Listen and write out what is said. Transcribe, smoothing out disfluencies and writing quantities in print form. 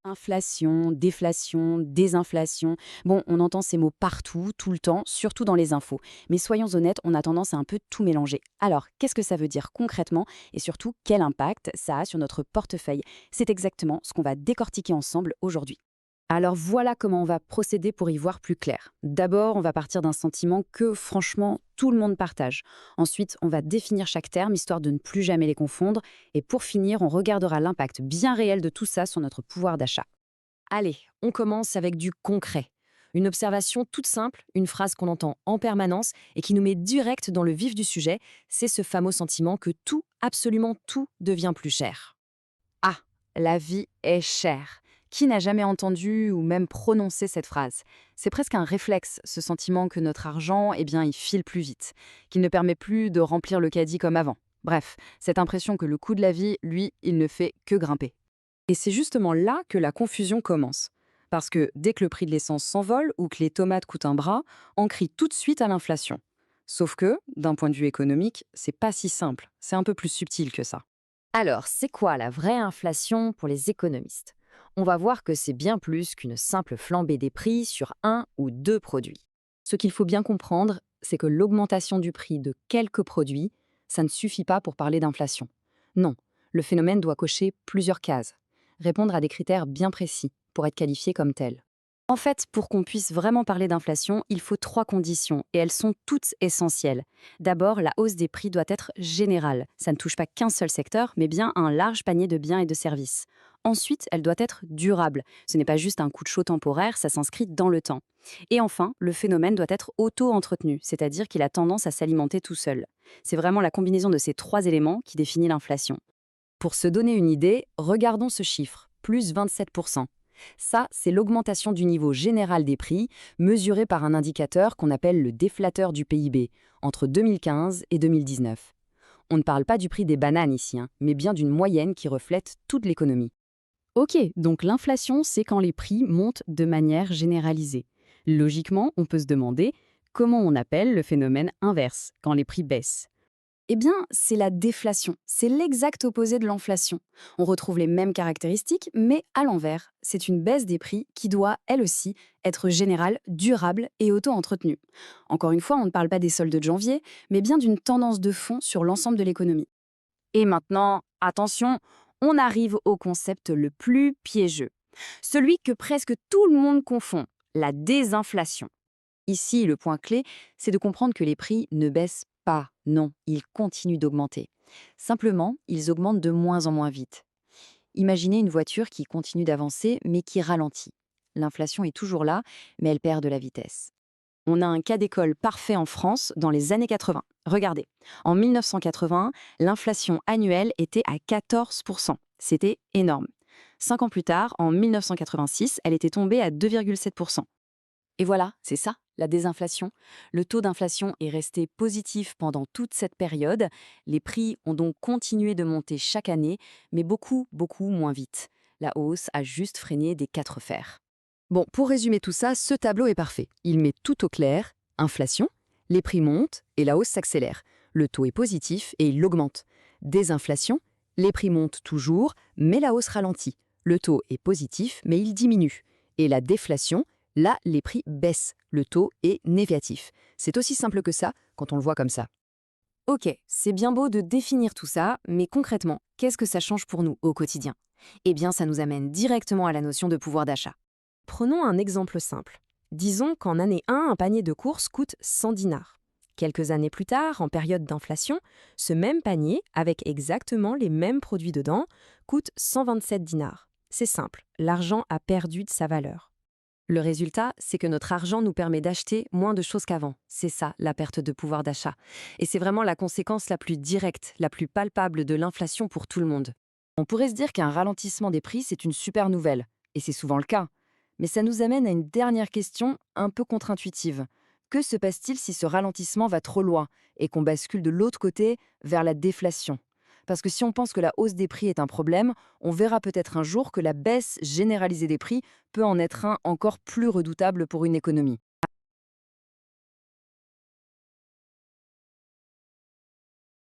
Inflation, déflation, désinflation. Bon, on entend ces mots partout, tout le temps, surtout dans les infos. Mais soyons honnêtes, on a tendance à un peu tout mélanger. Alors, qu'est-ce que ça veut dire concrètement et surtout quel impact ça a sur notre portefeuille? C'est exactement ce qu'on va décortiquer ensemble aujourd'hui. Alors voilà comment on va procéder pour y voir plus clair. D'abord, on va partir d'un sentiment que, franchement, tout le monde partage. Ensuite, on va définir chaque terme, histoire de ne plus jamais les confondre. Et pour finir, on regardera l'impact bien réel de tout ça sur notre pouvoir d'achat. Allez, on commence avec du concret. Une observation toute simple, une phrase qu'on entend en permanence et qui nous met direct dans le vif du sujet, c'est ce fameux sentiment que tout, absolument tout, devient plus cher. Ah, la vie est chère. Qui n'a jamais entendu ou même prononcé cette phrase? C'est presque un réflexe, ce sentiment que notre argent, eh bien, il file plus vite, qu'il ne permet plus de remplir le caddie comme avant. Bref, cette impression que le coût de la vie, lui, il ne fait que grimper. Et c'est justement là que la confusion commence. Parce que dès que le prix de l'essence s'envole ou que les tomates coûtent un bras, on crie tout de suite à l'inflation. Sauf que, d'un point de vue économique, c'est pas si simple, c'est un peu plus subtil que ça. Alors, c'est quoi la vraie inflation pour les économistes? On va voir que c'est bien plus qu'une simple flambée des prix sur un ou deux produits. Ce qu'il faut bien comprendre, c'est que l'augmentation du prix de quelques produits, ça ne suffit pas pour parler d'inflation. Non, le phénomène doit cocher plusieurs cases, répondre à des critères bien précis pour être qualifié comme tel. En fait, pour qu'on puisse vraiment parler d'inflation, il faut trois conditions, et elles sont toutes essentielles. D'abord, la hausse des prix doit être générale. Ça ne touche pas qu'un seul secteur, mais bien un large panier de biens et de services. Ensuite, elle doit être durable. Ce n'est pas juste un coup de chaud temporaire, ça s'inscrit dans le temps. Et enfin, le phénomène doit être auto-entretenu, c'est-à-dire qu'il a tendance à s'alimenter tout seul. C'est vraiment la combinaison de ces trois éléments qui définit l'inflation. Pour se donner une idée, regardons ce chiffre, plus 27%. Ça, c'est l'augmentation du niveau général des prix, mesuré par un indicateur qu'on appelle le déflateur du PIB, entre 2015 et 2019. On ne parle pas du prix des bananes ici, hein, mais bien d'une moyenne qui reflète toute l'économie. Ok, donc l'inflation, c'est quand les prix montent de manière généralisée. Logiquement, on peut se demander comment on appelle le phénomène inverse, quand les prix baissent. Eh bien, c'est la déflation. C'est l'exact opposé de l'inflation. On retrouve les mêmes caractéristiques, mais à l'envers. C'est une baisse des prix qui doit, elle aussi, être générale, durable et auto-entretenue. Encore une fois, on ne parle pas des soldes de janvier, mais bien d'une tendance de fond sur l'ensemble de l'économie. Et maintenant, attention, on arrive au concept le plus piégeux. Celui que presque tout le monde confond, la désinflation. Ici, le point clé, c'est de comprendre que les prix ne baissent pas. Non, ils continuent d'augmenter. Simplement, ils augmentent de moins en moins vite. Imaginez une voiture qui continue d'avancer, mais qui ralentit. L'inflation est toujours là, mais elle perd de la vitesse. On a un cas d'école parfait en France dans les années 80. Regardez, en 1980, l'inflation annuelle était à 14%. C'était énorme. 5 ans plus tard, en 1986, elle était tombée à 2,7%. Et voilà, c'est ça, la désinflation. Le taux d'inflation est resté positif pendant toute cette période. Les prix ont donc continué de monter chaque année, mais beaucoup, beaucoup moins vite. La hausse a juste freiné des quatre fers. Bon, pour résumer tout ça, ce tableau est parfait. Il met tout au clair. Inflation, les prix montent et la hausse s'accélère. Le taux est positif et il augmente. Désinflation, les prix montent toujours, mais la hausse ralentit. Le taux est positif, mais il diminue. Et la déflation, là, les prix baissent. Le taux est négatif. C'est aussi simple que ça quand on le voit comme ça. Ok, c'est bien beau de définir tout ça, mais concrètement, qu'est-ce que ça change pour nous au quotidien? Eh bien, ça nous amène directement à la notion de pouvoir d'achat. Prenons un exemple simple. Disons qu'en année 1, un panier de courses coûte 100 dinars. Quelques années plus tard, en période d'inflation, ce même panier, avec exactement les mêmes produits dedans, coûte 127 dinars. C'est simple, l'argent a perdu de sa valeur. Le résultat, c'est que notre argent nous permet d'acheter moins de choses qu'avant. C'est ça, la perte de pouvoir d'achat. Et c'est vraiment la conséquence la plus directe, la plus palpable de l'inflation pour tout le monde. On pourrait se dire qu'un ralentissement des prix, c'est une super nouvelle. Et c'est souvent le cas. Mais ça nous amène à une dernière question un peu contre-intuitive. Que se passe-t-il si ce ralentissement va trop loin et qu'on bascule de l'autre côté vers la déflation? Parce que si on pense que la hausse des prix est un problème, on verra peut-être un jour que la baisse généralisée des prix peut en être un encore plus redoutable pour une économie.